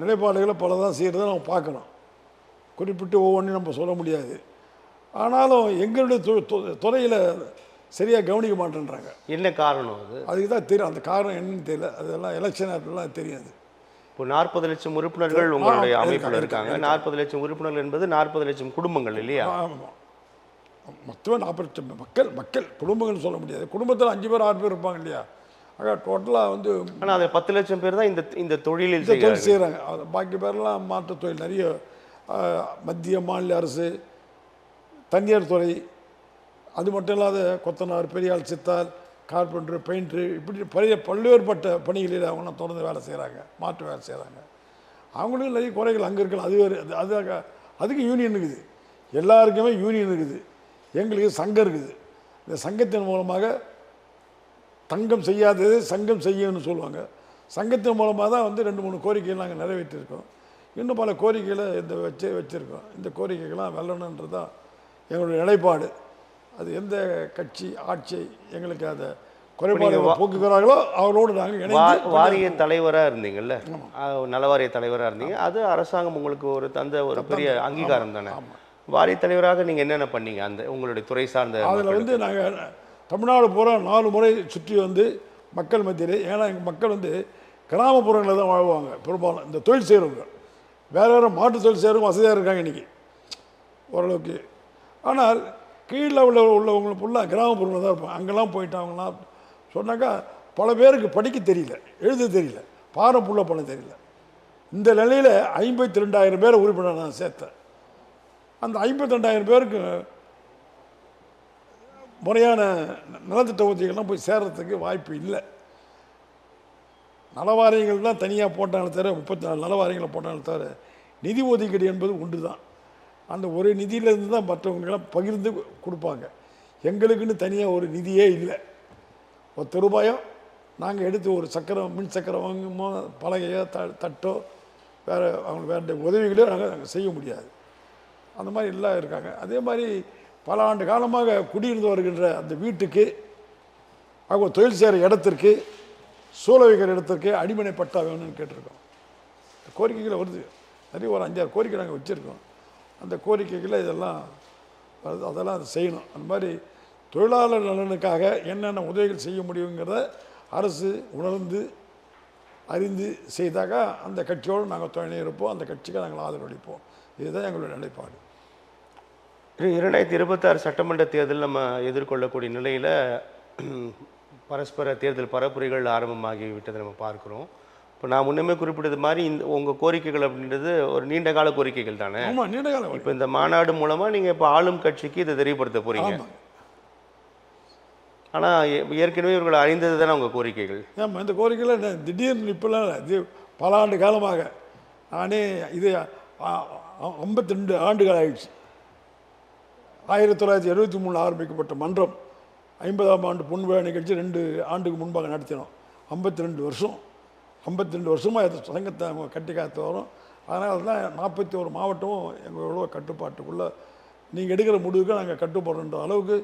நிலைப்பாடுகளை பல தான் செய்கிறத நம்ம பார்க்கணும். குறிப்பிட்டு ஒவ்வொன்றையும் நம்ம சொல்ல முடியாது. ஆனாலும் எங்களுடைய துறையில் சரியாக கவனிக்க மாட்டேன்றாங்க. என்ன காரணம்? அதுக்கு தான் தெரியும். அந்த காரணம் என்னன்னு தெரியல. அதெல்லாம் எலெக்ஷன் நேரத்துலாம் தெரியாது. இப்போ 40 லட்சம் உறுப்பினர்கள் உங்களுடைய அமைப்பில் இருக்காங்க. 40 லட்சம் உறுப்பினர்கள் என்பது 40 லட்சம் குடும்பங்கள் இல்லையா? ஆமாம். மொத்தமாக 40 லட்சம் மக்கள் குடும்பங்கள் சொல்ல முடியாது. குடும்பத்தில் 5 பேர் 6 பேர் இருப்பாங்க இல்லையா? ஆக டோட்டலாக வந்து ஆனால் அது 10 லட்சம் பேர் தான் இந்த தொழிலில் செய்கிறாங்க. பாக்கி பேரெல்லாம் மாற்றுத் தொழில் நிறைய மத்திய மாநில அரசு, தனியார் துறை, அது மட்டும் இல்லாத கொத்தனார், பெரியாள், சித்தாள், கார்பெண்டர், பெயிண்டரு, இப்படி பல்வேறுபட்ட பணிகளில் அவங்களாம் தொடர்ந்து வேலை செய்கிறாங்க, மாற்று வேலை செய்கிறாங்க. அவங்களுக்கும் நிறைய குறைகள் அங்கே இருக்கலாம். அது வேறு அதுக்கு யூனியன் இருக்குது. எல்லாருக்குமே யூனியன் இருக்குது. எங்களுக்கு சங்கம் இருக்குது. இந்த சங்கத்தின் மூலமாக தங்கம் செய்யாதது சங்கம் செய்யணும்னு சொல்லுவாங்க. சங்கத்தின் மூலமாக தான் வந்து 2-3 கோரிக்கைகள் நாங்கள் நிறைவேற்றிருக்கோம். இன்னும் பல கோரிக்கைகளை வச்சுருக்கோம். இந்த கோரிக்கைகள்லாம் வெல்லணுன்றது தான் எங்களுடைய நிலைப்பாடு. அது எந்த கட்சி ஆட்சி எங்களுக்கு அதை குறைபாடு போக்குகிறார்களோ அவரோடு நாங்கள் இணைந்து. வாரிய தலைவராக இருந்தீங்கல்ல, நலவாரிய தலைவராக இருந்தீங்க. அது அரசாங்கம் உங்களுக்கு தந்த ஒரு பெரிய அங்கீகாரம் தானே. வாரிய தலைவராக நீங்கள் என்னென்ன பண்ணீங்க அந்த உங்களுடைய துறை சார்ந்த? அதில் வந்து நாங்கள் தமிழ்நாடு பூரா 4 முறை சுற்றி வந்து மக்கள் மத்தியில், ஏன்னா எங்கள் மக்கள் வந்து கிராமப்புறங்களில் தான் வாழ்வாங்க பெரும்பாலும். இந்த தொழில் செய்கிறவங்க வேறு மாட்டு தொழில் செய்கிறவங்க வசதியாக இருக்காங்க. இன்றைக்கி ஓரளவுக்கு. ஆனால் கீழ் லெவலில் உள்ளவங்களை ஃபுல்லாக கிராமப்புறத்தில் தான் இருப்பாங்க. அங்கெல்லாம் போயிட்டு அவங்களாம் சொன்னாக்கா பல பேருக்கு படிக்க தெரியல, எழுத தெரியல, பாரம் புள்ள பண்ண தெரியல. இந்த நிலையில் 52,000 பேரை உறுப்பினர் நான் சேர்த்தேன். அந்த 52,000 பேருக்கு முறையான நலத்திட்ட உதவிகள்லாம் போய் சேர்றதுக்கு வாய்ப்பு இல்லை. நலவாரியங்கள் தான் தனியாக போட்டாங்களே தவிர 34 நலவாரியங்களை போட்டாங்களே தவிர நிதி ஒதுக்கீடு என்பது ஒன்று தான். அந்த ஒரு நிதியிலேருந்து தான் மற்றவங்களாம் பகிர்ந்து கொடுப்பாங்க. எங்களுக்குன்னு தனியாக ஒரு நிதியே இல்லை. 10 ரூபாயோ நாங்கள் எடுத்து ஒரு சக்கரம் மின் சக்கரம் வாங்குமோ பலகையோ தட்டோ வேறு அவங்களுக்கு வேண்டிய உதவிகளோ நாங்கள் செய்ய முடியாது. அந்த மாதிரி எல்லாம் இருக்காங்க. அதே மாதிரி பல ஆண்டு காலமாக குடியிருந்து வருகின்ற அந்த வீட்டுக்கு அவங்க தொழில் செய்கிற இடத்திற்கு சூழ வைக்கிற இடத்திற்கு அடிமனை பட்டா வேணும்னு கேட்டிருக்கோம். கோரிக்கைகளை வருது. நிறைய ஒரு 5-6 கோரிக்கை நாங்கள் வச்சுருக்கோம். அந்த கோரிக்கைகளை இதெல்லாம் வருது, அதெல்லாம் அதை செய்யணும். அந்த மாதிரி தொழிலாளர் நலனுக்காக என்னென்ன உதவிகள் செய்ய முடியுங்கிறத அரசு உணர்ந்து அறிந்து செய்தாக அந்த கட்சியோடு நாங்கள் துணை இருப்போம், அந்த கட்சிக்கு நாங்கள் ஆதரவு அளிப்போம். இதுதான் எங்களுடைய நிலைப்பாடு. 2026 சட்டமன்ற தேர்தல் நம்ம எதிர்கொள்ளக்கூடிய நிலையில் பரஸ்பர தேர்தல் பரப்புரைகள் ஆரம்பமாகி விட்டதை நம்ம பார்க்குறோம். இப்போ நான் முன்னமே குறிப்பிட்டது மாதிரி உங்கள் கோரிக்கைகள் அப்படின்றது ஒரு நீண்ட கால கோரிக்கைகள் தானே? ஆமாம், நீண்ட காலம். இப்போ இந்த மாநாடு மூலமாக நீங்கள் இப்போ ஆளும் கட்சிக்கு இதை தெரியப்படுத்த போகிறீங்க. ஆனால் ஏற்கனவே இவர்கள் அறிந்தது தானே உங்கள் கோரிக்கைகள்? ஆமாம், இந்த கோரிக்கையில் திடீர்னு இப்போலாம் இது பல ஆண்டு காலமாக நானே இது 52 ஆண்டுகள் ஆயிடுச்சு. 1973 ஆரம்பிக்கப்பட்ட மன்றம் 50ஆம் ஆண்டு பொன்விழா நிகழ்ச்சி 2 ஆண்டுக்கு முன்பாக நடத்தினோம். 52 வருஷமாக இந்த சங்கத்தை அவங்க கட்டி காத்து வரும். அதனால தான் 41 மாவட்டமும் எங்களோட கட்டுப்பாட்டுக்குள்ளே நீங்கள் எடுக்கிற முடிவுக்கு நாங்கள் கட்டுப்படுற அளவுக்கு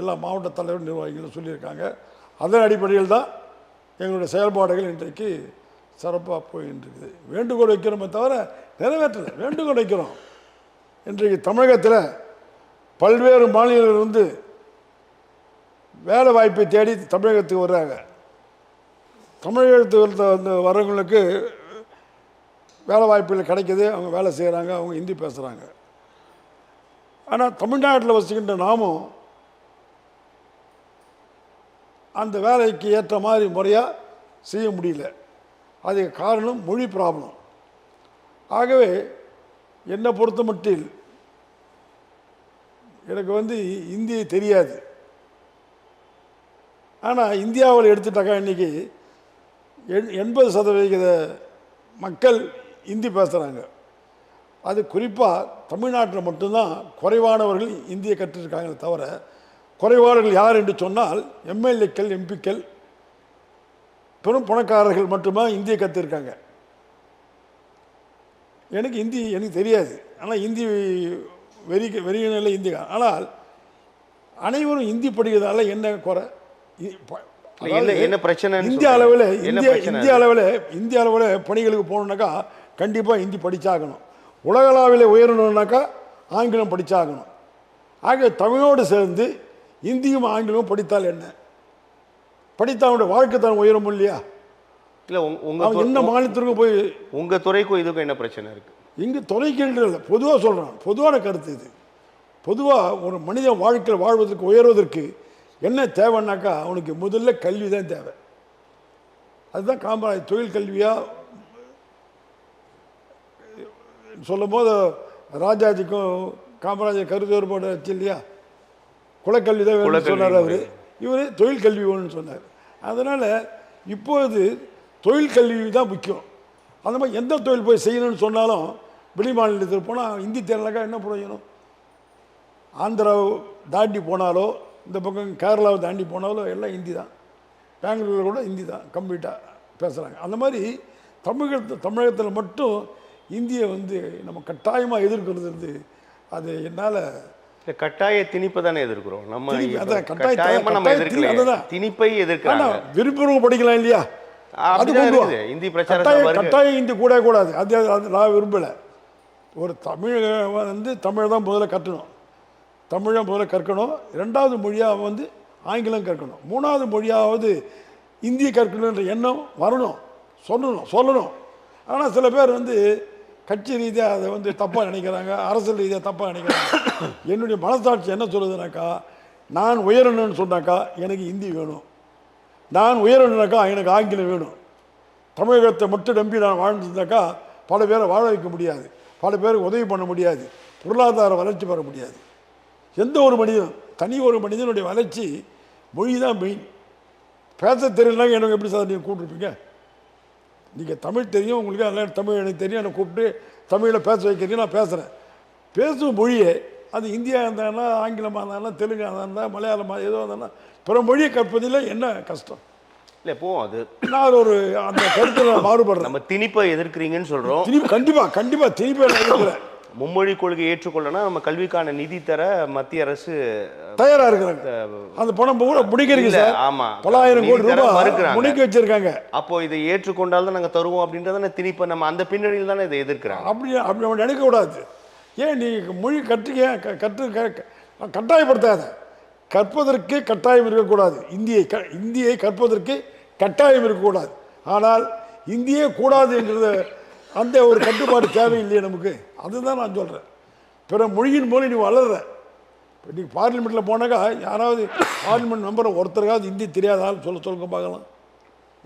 எல்லா மாவட்ட தலைவர் நிர்வாகிகளும் சொல்லியிருக்காங்க. அதன் அடிப்படையில் தான் எங்களுடைய செயல்பாடுகள் இன்றைக்கு சிறப்பாக போயின்ட்டுருக்குது. வேண்டுகோள் வைக்கிறோமே தவிர நிறைவேற்றலை, வேண்டுகோள் வைக்கிறோம். இன்றைக்கு தமிழகத்தில் பல்வேறு மாநிலங்களிலிருந்து வேலை வாய்ப்பை தேடி தமிழகத்துக்கு வர்றாங்க. தமிழகத்துக்கு வந்து வரவங்களுக்கு வேலை வாய்ப்புகள் கிடைக்கிது, அவங்க வேலை செய்கிறாங்க, அவங்க ஹிந்தி பேசுகிறாங்க. ஆனால் தமிழ்நாட்டில் வசிக்கின்ற நாமும் அந்த வேலைக்கு ஏற்ற மாதிரி முறையாக செய்ய முடியல. அதுக்கு காரணம் மொழி ப்ராப்ளம். ஆகவே என்னை பொறுத்த மட்டில் எனக்கு வந்து இந்தி தெரியாது. ஆனால் இந்தியாவில் எடுத்துட்டாக்கா இன்றைக்கி 80% மக்கள் இந்தி பேசுகிறாங்க. அது குறிப்பாக தமிழ்நாட்டில் மட்டும்தான் குறைவானவர்கள் இந்தியை கற்றுருக்காங்களே தவிர குறைவானவர்கள் யார் என்று சொன்னால் எம்எல்ஏக்கள், எம்பிக்கள், பெரும் பணக்காரர்கள் மட்டுமே இந்தியை கற்றுருக்காங்க. எனக்கு இந்தி எனக்கு தெரியாது. ஆனால் இந்தி வெறியினில் இந்தி. ஆனால் அனைவரும் இந்தி படிக்கிறதால என்ன குறை? என்ன பிரச்சனை? இந்திய அளவில் பணிகளுக்கு போகணுன்னாக்கா கண்டிப்பாக ஹிந்தி படித்தாகணும். உலகளவில் உயரணுன்னாக்கா ஆங்கிலம் படித்தாகணும். ஆக தமிழோடு சேர்ந்து இந்தியும் ஆங்கிலமும் படித்தால் என்ன? படித்தா அவனுடைய வாழ்க்கை தான் உயரும் இல்லையா? இல்லை, என்ன மாநிலத்திற்கும் போய் உங்கள் துறைக்கும் இதுக்கும் என்ன பிரச்சனை இருக்குது? இங்கே துறைக்கின்ற இல்லை, பொதுவாக சொல்கிறான். பொதுவான கருத்து இது. பொதுவாக ஒரு மனிதன் வாழ்க்கையில் வாழ்வதற்கு உயர்வதற்கு என்ன தேவைன்னாக்கா அவனுக்கு முதல்ல கல்வி தான் தேவை. அதுதான் காமராஜ் தொழில் கல்வியாக சொல்லும் போது ராஜாஜிக்கும் காமராஜர் கருத்து வேறுபாடு வச்சு இல்லையா? குலக்கல்வி தான் வேணும்னு சொன்னார் அவர். இவர் தொழில் கல்வி வேணும்னு சொன்னார். அதனால் இப்போது தொழில் கல்வி தான் முக்கியம். அந்த மாதிரி எந்த தொழில் போய் செய்யணும்னு சொன்னாலும் வெளி மாநிலத்தில் போனால் ஹிந்தி தெரியலக்கா என்ன பிரயோஜனம்? ஆந்திராவை தாண்டி போனாலோ இந்த பக்கம் கேரளாவை தாண்டி போனாலும் எல்லாம் ஹிந்தி தான். பெங்களூரில் கூட ஹிந்தி தான் கம்ப்ளீட்டாக பேசுகிறாங்க. அந்த மாதிரி தமிழகத்தில் மட்டும் இந்தியை வந்து நம்ம கட்டாயமாக எதிர்க்கிறது அது என்னால் கட்டாய திணிப்பை தானே எதிர்க்கிறோம் நம்ம. திணிப்பை எதிர்க்கிறோம். விருப்பம் படிக்கலாம் இல்லையா? அது இந்தி பிரச்சாரம் கட்டாயம் ஹிந்தி கூட கூடாது. அது நான் விரும்பலை. ஒரு தமிழ் வந்து தமிழ் தான் முதல்ல கட்டணும், தமிழை முதல்ல கற்கணும். 2வது மொழியாக வந்து ஆங்கிலம் கற்கணும். 3வது மொழியாவது இந்திய கற்கணுன்ற எண்ணம் வரணும், சொல்லணும். ஆனால் சில பேர் வந்து கட்சி ரீதியாக அதை வந்து தப்பாக நினைக்கிறாங்க, அரசியல் ரீதியாக தப்பாக நினைக்கிறாங்க. என்னுடைய மனசாட்சி என்ன சொல்லுதுனாக்கா, நான் உயரணும்னு சொன்னாக்கா எனக்கு ஹிந்தி வேணும், நான் உயரணுனாக்கா எனக்கு ஆங்கிலம் வேணும். தமிழகத்தை மட்டும் நம்பி நான் வாழ்ந்துருந்தாக்கா பல பேரை வாழ வைக்க முடியாது, பல பேருக்கு உதவி பண்ண முடியாது, பொருளாதார வளர்ச்சி பெற முடியாது. எந்த ஒரு மனிதனும், தனி ஒரு மனிதனுடைய வளர்ச்சி மொழி தான் மெயின். பேச தெரியலனாங்க எனக்கு எப்படி சார் நீங்கள் கூப்பிட்டுருப்பீங்க? நீங்கள் தமிழ் தெரியும் உங்களுக்கு, அதெல்லாம் தமிழ் எனக்கு தெரியும், என்னை கூப்பிட்டு தமிழில் பேச வைக்கிறீங்க, நான் பேசுகிறேன். பேசும் மொழியே அது இந்தியா இருந்தாங்கன்னா, ஆங்கிலமாக இருந்தாலும், தெலுங்காக இருந்தால், மலையாளமாக ஏதோ இருந்தாங்கன்னா பிற மொழியை கற்பதில் என்ன கஷ்டம்? இல்லை இப்போ அது நான் ஒரு அந்த கருத்தில் மாறுபடுறேன். நம்ம திணிப்பை எதிர்க்கிறீங்கன்னு சொல்கிறோம். கண்டிப்பாக திணிப்பை எதிர்க்கிறேன். மும்மொழி கொள்கை ஏற்றுக்கொள்ளனா நம்ம கல்விக்கான நிதி தர மத்திய அரசு தயாராக இருக்கிறாங்க. அந்த பணம் முடிக்கிறீங்க சார். ஆமா, பல்லாயிரம் கோடி ரூபாய் முடிக்க வச்சிருக்காங்க. அப்போ இதை ஏற்றுக்கொண்டால் தான் நாங்கள் தருவோம் அப்படின்றத திணிப்பை நம்ம அந்த பின்னணியில் தானே இதை எதிர்க்கிறாங்க. அப்படி நம்ம நினைக்கக்கூடாது. ஏன் நீ மொழி கட்டாயப்படுத்தாத. கற்பதற்கு கட்டாயம் இருக்கக்கூடாது. இந்தியை கற்பதற்கு கட்டாயம் இருக்கக்கூடாது. ஆனால் இந்தியே கூடாது என்கிறத அந்த ஒரு கட்டுப்பாடு தேவையில்லையே நமக்கு. அதுதான் நான் சொல்கிறேன். பிற மொழியின் மூலம் நீ வளர்ற. இப்போ நீங்கள் பார்லிமெண்ட்டில் போனாக்கா யாராவது பார்லிமெண்ட் மெம்பரை ஒருத்தருக்காவது ஹிந்தி தெரியாதாலும் சொல்லுங்க பார்க்கலாம்.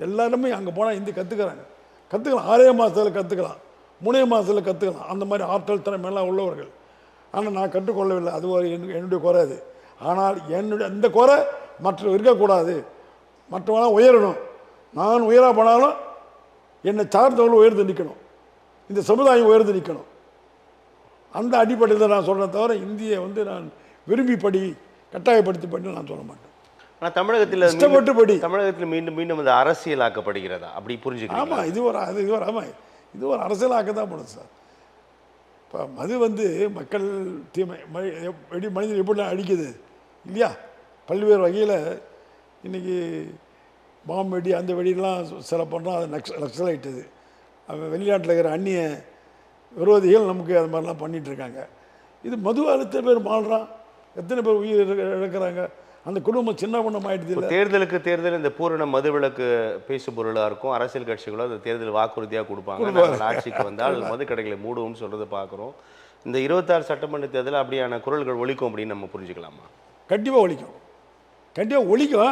எல்லாருமே அங்கே போனால் ஹிந்தி கற்றுக்கலாம். 6 மாதத்தில் கற்றுக்கலாம், 3 மாதத்தில் கற்றுக்கலாம். அந்த மாதிரி ஆற்றல் திறமையெல்லாம் உள்ளவர்கள். ஆனால் நான் கற்றுக்கொள்ளவில்லை. அது ஒரு என்னுடைய குறை. அது ஆனால் என்னுடைய அந்த குறை மற்ற இருக்கக்கூடாது. மற்றவங்களாம் உயரணும். நான் உயராக போனாலும் என்னை சார்ந்தவர்கள் உயர்ந்து நிற்கணும், இந்த சமுதாயம் உயர்ந்து நிற்கணும். அந்த அடிப்படையில் நான் சொல்கிறேன் தவிர இந்தியை வந்து நான் விரும்பி படி, கட்டாயப்படுத்தி படி நான் சொல்ல மாட்டேன். ஆனால் தமிழகத்தில் இஷ்டப்பட்டு படி. தமிழகத்தில் மீண்டும் மீண்டும் அது அரசியலாக்கப்படுகிறதா அப்படி புரிஞ்சுக்கலாம்? ஆமாம், இது ஒரு அரசியலாக்க தான் படும் சார். இப்போ மது வந்து மக்கள் தீமை மனிதன் எப்படிலாம் அடிக்குது இல்லையா? பல்வேறு வகையில் இன்றைக்கி பாம்பு வெடி அந்த வெடியெல்லாம் சில பண்ணுறோம். அது நக்சலைட். இது வெளிநாட்டில் இருக்கிற அந்நிய விரோதிகள் நமக்கு அது மாதிரிலாம் பண்ணிகிட்ருக்காங்க. இது மதுவால் எத்தனை பேர் மாறுறான், எத்தனை பேர் உயிர் இழக்கிறாங்க. அந்த குடும்பம் சின்ன குணம் ஆகிடுது. இல்லை, தேர்தல் இந்த பூரண மதுவிலக்கு பேசு பொருளாக இருக்கும். அரசியல் கட்சிகளோ அந்த தேர்தல் வாக்குறுதியாக கொடுப்பாங்க. ஆட்சிக்கு வந்தால் மது கடைகளை மூடுவோம்னு சொல்கிறத பார்க்குறோம். இந்த 26 சட்டமன்ற தேர்தலில் அப்படியான குரல்கள் ஒலிக்கும் அப்படின்னு நம்ம புரிஞ்சுக்கலாமா? கண்டிப்பாக ஒலிக்கும்.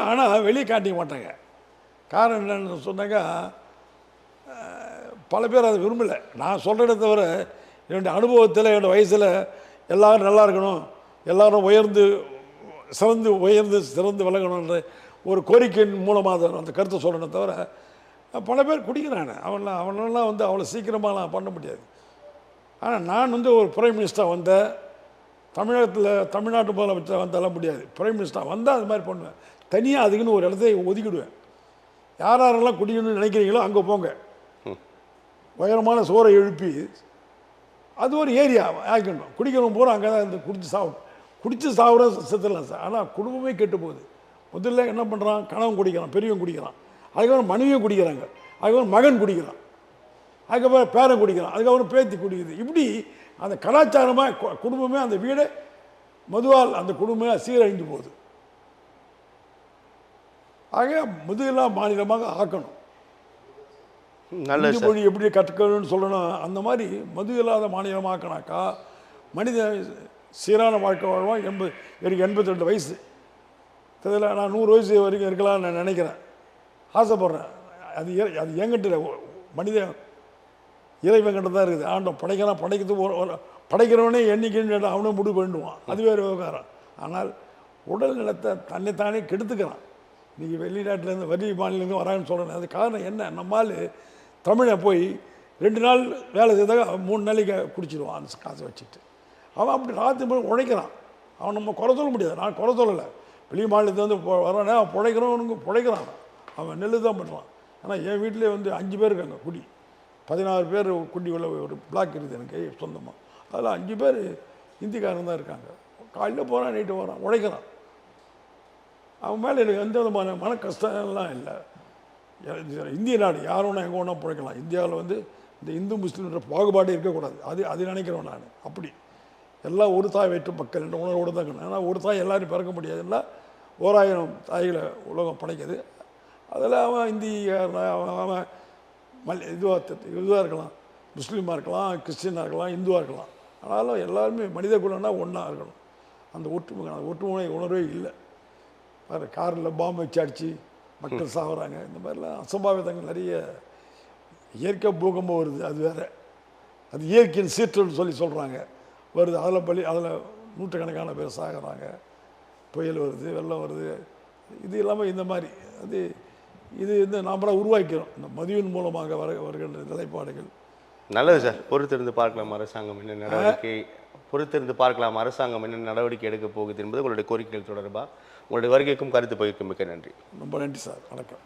ஆனால் வெளியே காட்டிக்க மாட்டாங்க. காரணம் என்னென்னு சொன்னாக்கா, பல பேர் அதை விரும்பலை. நான் சொல்கிறத தவிர என்னுடைய அனுபவத்தில், என்னோடய வயசில் எல்லோரும் நல்லா இருக்கணும், எல்லோரும் சிறந்து விளங்கணுன்ற ஒரு கோரிக்கையின் மூலமாக அந்த கருத்தை சொல்கிறேன் தவிர பல பேர் குடிக்கிறாங்க. அவனெல்லாம் வந்து அவ்வளோ சீக்கிரமாகலாம் பண்ண முடியாது. ஆனால் நான் வந்து ஒரு பிரைம் மினிஸ்டராக வந்தேன். தமிழ்நாட்டு முதலமைச்சராக வந்தாலும் முடியாது. பிரைம் மினிஸ்டராக வந்தால் அது மாதிரி பண்ணுவேன். தனியாக அதுக்குன்னு ஒரு இடத்தை ஒதுக்கிடுவேன். யாரெல்லாம் குடிக்கணும்னு நினைக்கிறீங்களோ அங்கே போங்க. உயரமான சோறை எழுப்பி அது ஒரு ஏரியா ஆக்கணும். குடிக்கிறவங்க பூரா அங்கே தான் இருந்து குடிச்சு சாப்பிட செத்துடலாம் சார். ஆனால் குடும்பமே கெட்டு போகுது. முதல்ல என்ன பண்ணுறான், கணவன் குடிக்கிறான், பெரியவன் குடிக்கிறான், அதுக்கப்புறம் மனைவியும் குடிக்கிறாங்க, அதுக்கப்புறம் மகன் குடிக்கிறான், அதுக்கப்புறம் பேரன் குடிக்கிறான், அதுக்கப்புறம் பேத்தி குடிக்குது. இப்படி அந்த கலாச்சாரமாக குடும்பமே, அந்த வீடை மதுவால் அந்த குடும்பமே சீரழிஞ்சு போகுது. ஆக முதுகில்லா மாநிலமாக ஆக்கணும். நல்ல மொழி எப்படி கற்றுக்கணும்னு சொல்லணும். அந்த மாதிரி மது இல்லாத மாநிலமாக்கினாக்கா மனித சீரான வாழ்க்கை வாழ்வான். எனக்கு 82 வயசு. இதில் நான் 100 வயசு வரைக்கும் இருக்கலாம்னு நான் நினைக்கிறேன், ஆசைப்பட்றேன். அது என்கிட்ட மனித இறைவன்கிட்ட தான் இருக்குது. ஆண்டவன் படைக்கிறவனே எண்ணிக்கைன்னு அவனே முடிவு பண்ணிடுவான். அது வேறு விவகாரம். ஆனால் உடல் நலத்தை தன்னைத்தானே கெடுத்துக்கிறான். இன்றைக்கி வெளிநாட்டிலேருந்து மாநிலங்கள்லேருந்து வராங்கன்னு சொல்கிறேன். அது காரணம் என்ன? நம்மால் தமிழை போய் 2 நாள் வேலை செய்தாக 3 நாளைக்கு குடிச்சிடுவான் அந்த காசை வச்சுட்டு. அவன் அப்படி ராத்திரி போய் உழைக்கிறான். அவன் நம்ம குறை சொல்ல முடியாது. நான் குறை சொல்லலை. வெளி மாநிலத்துலேருந்து வரானே அவன் பிழைக்கிறான். அவன் நெல் தான் பண்ணுறான். ஆனால் என் வீட்டிலே வந்து 5 பேர் இருக்காங்க குடி. 16 பேர் குடி உள்ள ஒரு பிளாக் இருக்குது எனக்கு சொந்தமாக. அதில் 5 பேர் இந்திக்காரன் தான் இருக்காங்க. காலையில் போகிறான், நைட்டு போகிறான், உழைக்கிறான். அவன் மேலே எனக்கு எந்த விதமான மன கஷ்டம்லாம் இல்லை. இந்திய நாடு யார் ஒன்றா எங்கே ஒன்றா பிழைக்கலாம். இந்தியாவில் வந்து இந்த இந்து முஸ்லீம்ன்ற பாகுபாடு இருக்கக்கூடாது. அது நினைக்கிறேன் நான். அப்படி எல்லாம் ஒரு தாய் வயிற்று மக்கள் என்ற உணர்வோடு தான் இருக்கணும். ஏன்னா ஒரு தாய் எல்லாரும் பிறக்க முடியாதுல்ல. 1000 தாய்களை உலகம் படைக்குது. அதில் அவன் இந்திய அவன் இதுவாக இருக்கலாம், முஸ்லீமாக இருக்கலாம், கிறிஸ்டினாக இருக்கலாம், இந்துவாக இருக்கலாம். ஆனாலும் எல்லாருமே மனித குலம்னா ஒன்றா இருக்கணும். அந்த ஒற்றுமை உணர்வே இல்லை. வேறு காரில் பாம்பு வச்சு அடித்து மக்கள் சாகுறாங்க. இந்த மாதிரிலாம் அசம்பாவிதங்கள் நிறைய. இயற்கை பூகம்பம் வருது, அது வேறு. அது இயற்கையின் சீற்றம்னு சொல்கிறாங்க, வருது. அதில் நூற்றுக்கணக்கான பேர் சாகுறாங்க. புயல் வருது, வெள்ளம் வருது. இது இல்லாமல் இந்த மாதிரி இது நாமளாக உருவாக்கிறோம். இந்த மதியின் மூலமாக வருகின்ற நிலைப்பாடுகள். நல்லது சார். பொறுத்திருந்து பார்க்கலாம் அரசாங்கம் என்ன நடவடிக்கை எடுக்க போகுது என்பது உங்களுடைய கோரிக்கைகள் தொடர்பாக உங்களுடைய வருகைக்கும் கருத்து பகிர்க்கும் மிக்க நன்றி. ரொம்ப நன்றி சார். வணக்கம்.